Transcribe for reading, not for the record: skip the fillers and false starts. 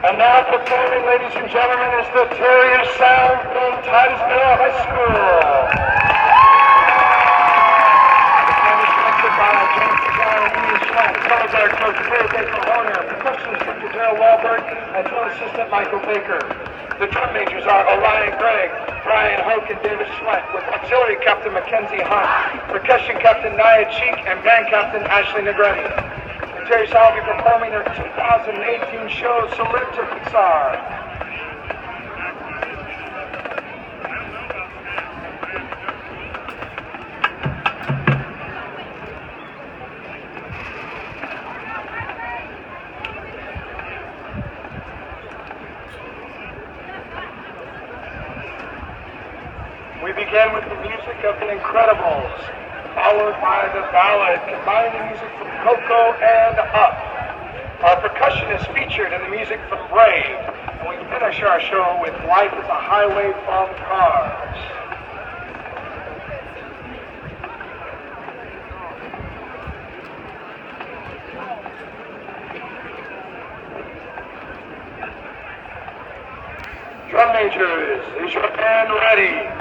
And now performing, ladies and gentlemen, is the Terrier sound from Titusville High School. The band is directed by James Design and Ian Schleck. Drums are Coach Bill Baker Horner, percussion instructor Gerald Wahlberg, and drill assistant Michael Baker. The drum majors are Orion Gregg, Brian Hoke, and David Schleck, with auxiliary captain Mackenzie Hunt, percussion captain Nia Cheek, and band captain Ashley Negretti. The Terriers will be performing their 2018 show, Salute to Pixar. We begin with the music of The Incredibles, followed by the ballad, combining the music from Coco and Up. Our percussion is featured in the music from Brave, and we finish our show with Life is a Highway from Cars. Drum majors, is your band ready?